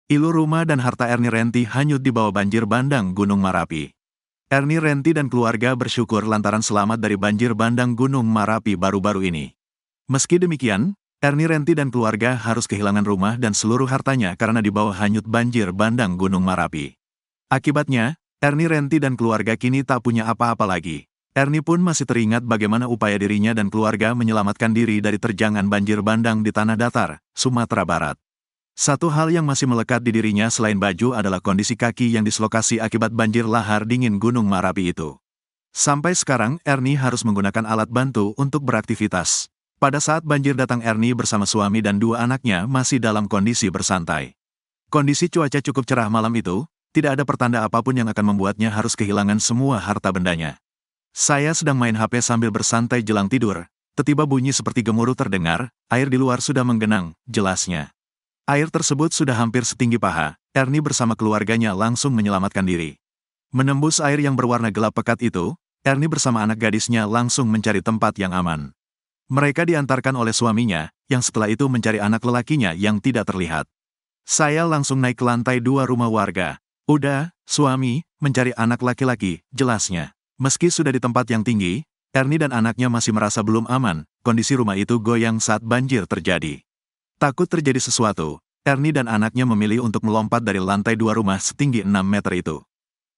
Ilu rumah dan harta Ernie Renti hanyut di bawah banjir bandang Gunung Marapi. Ernie Renti dan keluarga bersyukur lantaran selamat dari banjir bandang Gunung Marapi baru-baru ini. Meski demikian, Ernie Renti dan keluarga harus kehilangan rumah dan seluruh hartanya karena di bawah hanyut banjir bandang Gunung Marapi. Akibatnya, Ernie Renti dan keluarga kini tak punya apa-apa lagi. Ernie pun masih teringat bagaimana upaya dirinya dan keluarga menyelamatkan diri dari terjangan banjir bandang di Tanah Datar, Sumatera Barat. Satu hal yang masih melekat di dirinya selain baju adalah kondisi kaki yang dislokasi akibat banjir lahar dingin Gunung Marapi itu. Sampai sekarang, Ernie harus menggunakan alat bantu untuk beraktivitas. Pada saat banjir datang, Ernie bersama suami dan dua anaknya masih dalam kondisi bersantai. Kondisi cuaca cukup cerah malam itu, tidak ada pertanda apapun yang akan membuatnya harus kehilangan semua harta bendanya. Saya sedang main HP sambil bersantai jelang tidur, tiba-tiba bunyi seperti gemuruh terdengar, air di luar sudah menggenang, jelasnya. Air tersebut sudah hampir setinggi paha, Ernie bersama keluarganya langsung menyelamatkan diri. Menembus air yang berwarna gelap pekat itu, Ernie bersama anak gadisnya langsung mencari tempat yang aman. Mereka diantarkan oleh suaminya, yang setelah itu mencari anak lelakinya yang tidak terlihat. Saya langsung naik ke lantai 2 rumah warga. Udah, suami, mencari anak laki-laki, jelasnya. Meski sudah di tempat yang tinggi, Ernie dan anaknya masih merasa belum aman, kondisi rumah itu goyang saat banjir terjadi. Takut terjadi sesuatu, Ernie dan anaknya memilih untuk melompat dari lantai 2 rumah setinggi 6 meter itu.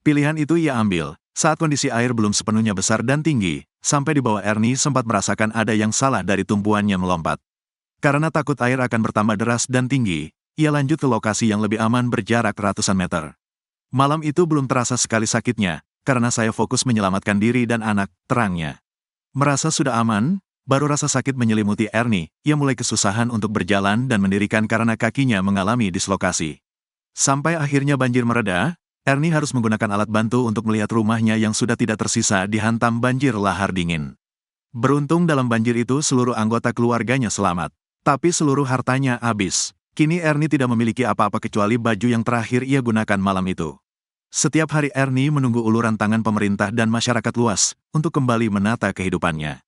Pilihan itu ia ambil, saat kondisi air belum sepenuhnya besar dan tinggi, sampai di bawah Ernie sempat merasakan ada yang salah dari tumpuannya melompat. Karena takut air akan bertambah deras dan tinggi, ia lanjut ke lokasi yang lebih aman berjarak ratusan meter. Malam itu belum terasa sekali sakitnya, karena saya fokus menyelamatkan diri dan anak, terangnya. Merasa sudah aman, baru rasa sakit menyelimuti Ernie, ia mulai kesusahan untuk berjalan dan mendirikan karena kakinya mengalami dislokasi. Sampai akhirnya banjir mereda, Ernie harus menggunakan alat bantu untuk melihat rumahnya yang sudah tidak tersisa dihantam banjir lahar dingin. Beruntung dalam banjir itu seluruh anggota keluarganya selamat, tapi seluruh hartanya habis. Kini Ernie tidak memiliki apa-apa kecuali baju yang terakhir ia gunakan malam itu. Setiap hari Ernie menunggu uluran tangan pemerintah dan masyarakat luas untuk kembali menata kehidupannya.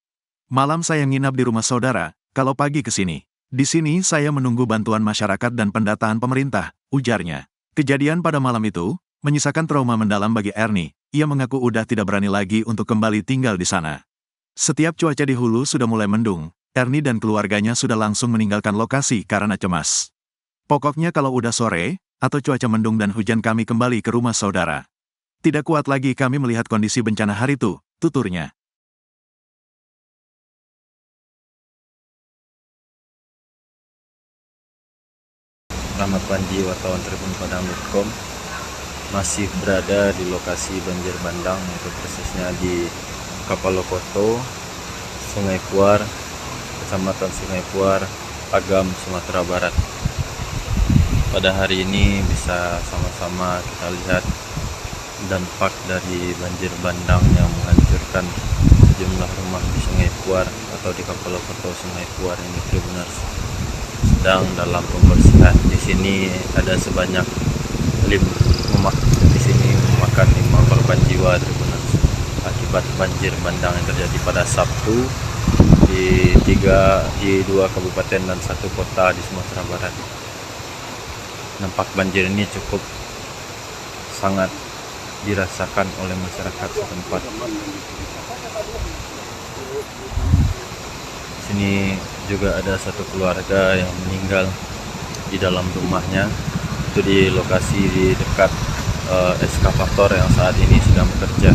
Malam saya nginap di rumah saudara, kalau pagi ke sini. Di sini saya menunggu bantuan masyarakat dan pendataan pemerintah, ujarnya. Kejadian pada malam itu menyisakan trauma mendalam bagi Ernie. Ia mengaku udah tidak berani lagi untuk kembali tinggal di sana. Setiap cuaca di hulu sudah mulai mendung, Ernie dan keluarganya sudah langsung meninggalkan lokasi karena cemas. Pokoknya kalau udah sore, atau cuaca mendung dan hujan kami kembali ke rumah saudara. Tidak kuat lagi kami melihat kondisi bencana hari itu, tuturnya. Rahmat Panji, wartawan tribunpadang.com, masih berada di lokasi banjir bandang, yaitu persisnya di Kapalokoto, Sungai Puar, Kecamatan Sungai Puar, Agam, Sumatera Barat. Pada hari ini bisa sama-sama kita lihat dampak dari banjir bandang yang menghancurkan sejumlah rumah di Sungai Puar atau di Kapalokoto Sungai Puar ini, Tribuners. Sedang dalam pembersihan. Di sini ada sebanyak 5 rumah di sini memakan 5 korban jiwa, Tribuners, akibat banjir bandang yang terjadi pada Sabtu di 2 kabupaten dan 1 kota di Sumatera Barat. Dampak banjir ini cukup sangat dirasakan oleh masyarakat setempat. Di sini juga ada satu keluarga yang meninggal di dalam rumahnya, itu di lokasi di dekat eskavator yang saat ini sedang bekerja.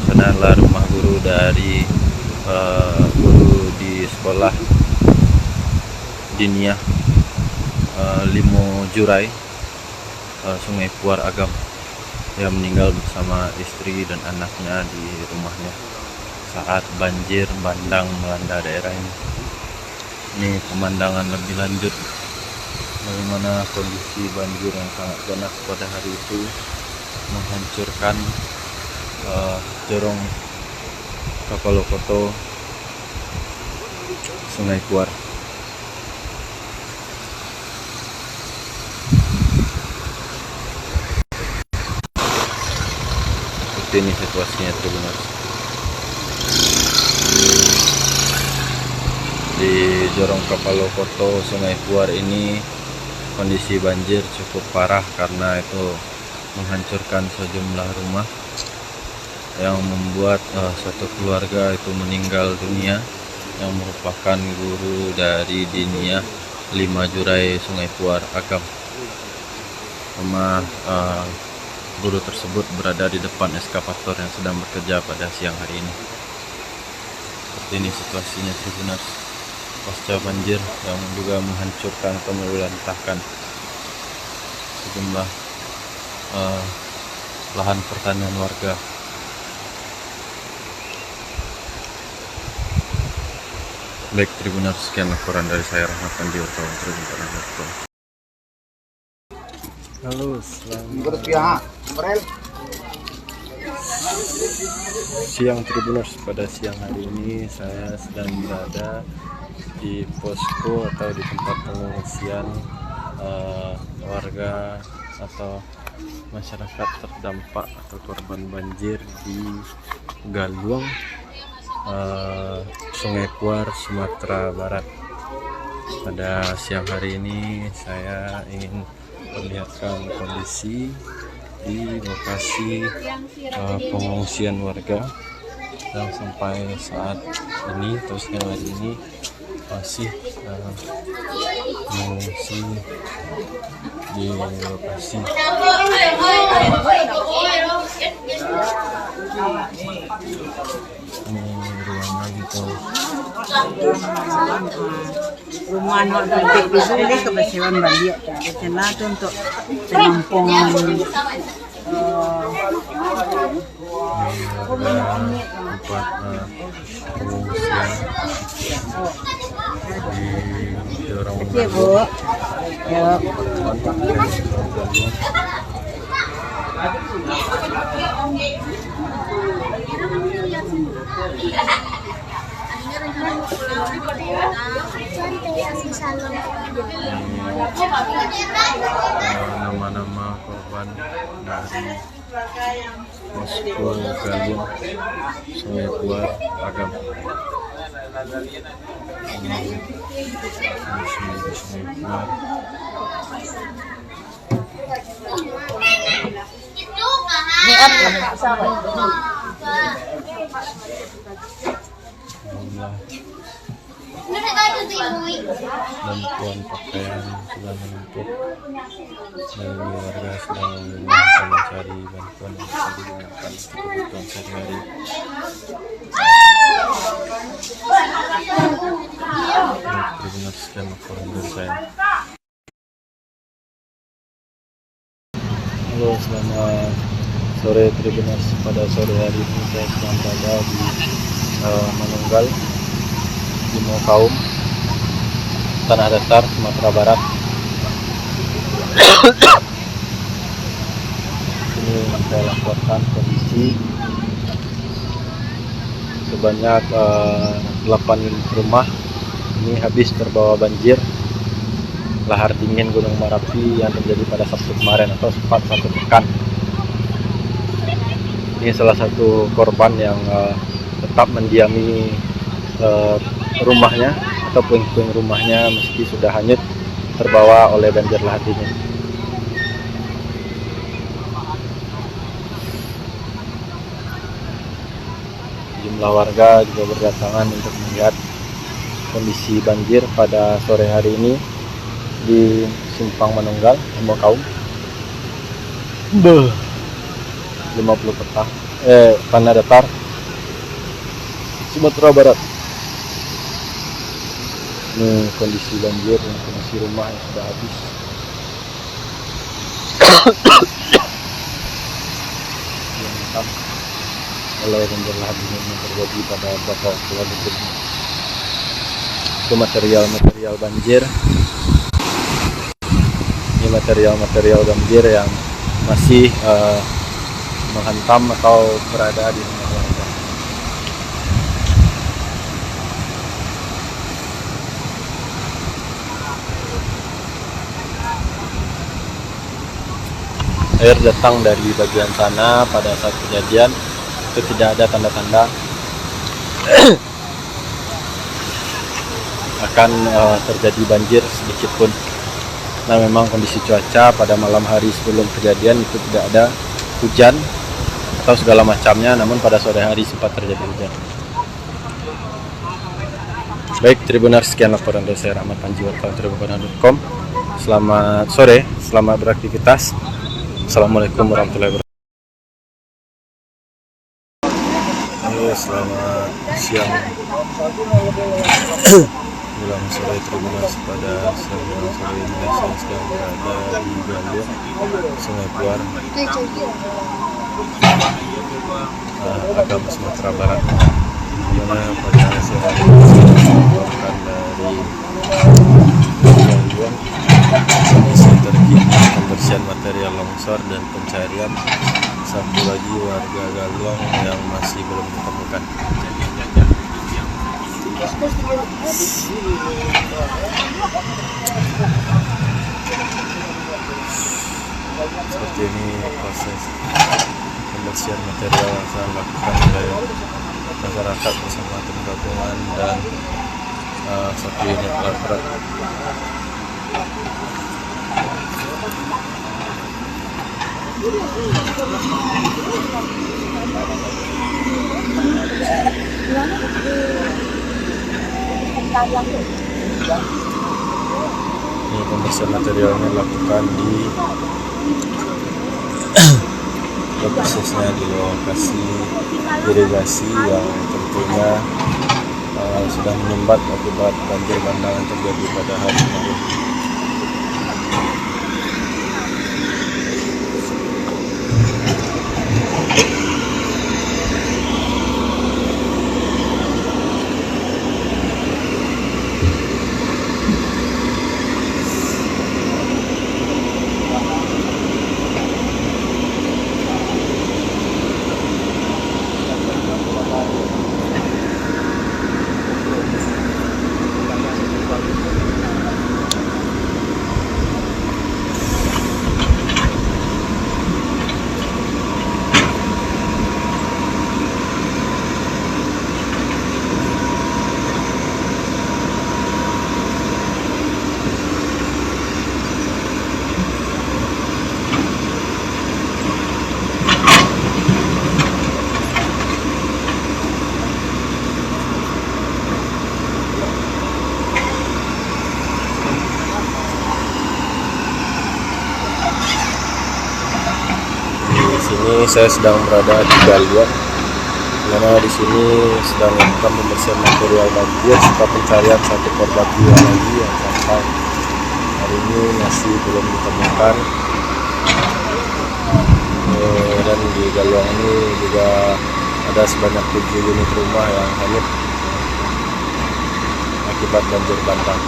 Sana adalah rumah guru dari guru di sekolah Diniyah Limo Jurai, Sungai Puar Agam, yang meninggal bersama istri dan anaknya di rumahnya saat banjir bandang melanda daerah ini. Ini pemandangan lebih lanjut bagaimana kondisi banjir yang sangat ganas pada hari itu menghancurkan jorong Kapalokoto Sungai Puar. Seperti ini situasinya, Tribuners. Di jorong Kapalokoto Sungai Puar ini kondisi banjir cukup parah karena itu menghancurkan sejumlah rumah yang membuat satu keluarga itu meninggal dunia yang merupakan guru dari Diniyah 5 Jurai Sungai Puar Agam. Rumah guru tersebut berada di depan eskavator yang sedang bekerja pada siang hari ini. Seperti ini situasinya Tribuners pasca banjir yang juga menghancurkan atau meluluhlantahkan sejumlah lahan pertanian warga. Baik Tribuners, sekian laporan dari saya Rahmat Panji wartawan Tribun.com. Halo, selamat siang Tribuners. Pada siang hari ini saya sedang berada di posko atau di tempat pengungsian warga atau masyarakat terdampak atau korban banjir di Galuang, Sungai Puar, Sumatera Barat. Pada siang hari ini saya ingin memperlihatkan kondisi di lokasi pengungsian warga yang sampai saat ini atau siang hari ini masih mengungsi di lokasi. Ini ruangan itu rumah anak gede di sini kebetulan balik karena itu untuk penampung tempat pengungsian di orang ya Bu ya. Nama-nama korban dari posko Galuang, Sungai Puar Agam. Sungai Puar. Ini apa pesawat? Bantuan pakaian sudah menumpuk dan warga sedang mencari bantuan yang bisa digunakan untuk kebutuhan sehari-hari. Tribuners, sekian laporan dari saya. Halo, selamat sore Tribuners. Pada sore hari ini saya sedang berada di Manunggal, di Mokaum, Tanah Datar, Sumatera Barat. Ini saya laporkan kondisi sebanyak 8 unit rumah ini habis terbawa banjir lahar dingin Gunung Merapi yang terjadi pada Sabtu kemarin atau sempat 1 pekan. Ini salah satu korban yang tetap mendiami rumahnya atau puing-puing rumahnya meski sudah hanyut terbawa oleh banjir lahar dingin. Jumlah warga juga berdatangan untuk melihat kondisi banjir pada sore hari ini di Simpang Manunggal, Mokaum. 50 petang Tanah Datar, Sumatera Barat. Ini kondisi banjir, kondisi rumah yang sudah habis. Yang oleh banjir lahar dingin yang terjadi pada beberapa waktu lalu. Itu material-material banjir. Ini material-material banjir yang masih menghantam atau berada di rumah warga. Air datang dari bagian sana pada saat kejadian, itu tidak ada tanda-tanda akan terjadi banjir sedikit pun. Nah, memang kondisi cuaca pada malam hari sebelum kejadian itu tidak ada hujan atau segala macamnya, namun pada sore hari sempat terjadi hujan. Baik, Tribuners, sekian laporan dari saya Rahmat Panji, wartawan tribunpadang.com. Selamat sore, selamat beraktivitas. Assalamualaikum warahmatullahi wabarakatuh. Selamat siang menjelang sore Tribuners. Pada sore ini saya sedang berada di jalur Sungai Puar, Agam, Sumatera Barat, di mana pada sore ini melaporkan dari gangguan kondisi terkini pembersihan material longsor dan pencarian satu lagi warga Galuang yang masih belum ditemukan. Seperti ini proses pembersihan material yang saya lakukan oleh masyarakat bersama tim gabungan dan satu unit alat berat. Ini pembersihan material ini dilakukan di prosesnya di lokasi irigasi yang tentunya sudah menyumbat akibat banjir bandang yang terjadi pada hari kemarin. Ini saya sedang berada di Galuang, karena di sini sedang melakukan pembersihan material banjir serta pencarian satu korban jiwa lagi yang sampai hari ini masih belum ditemukan. Dan di Galuang ini juga ada sebanyak 7 unit rumah yang hanyut akibat banjir bandang.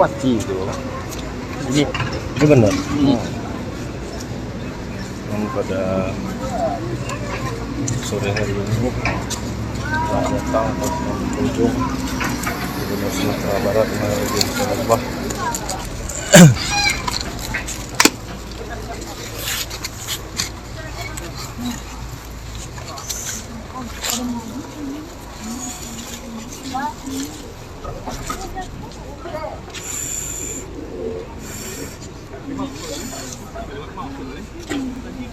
bupati itu. Ini benar. Dan pada sore hari ini telah datang untuk berkunjung di Gubernur Sumatera Barat melalui Sabah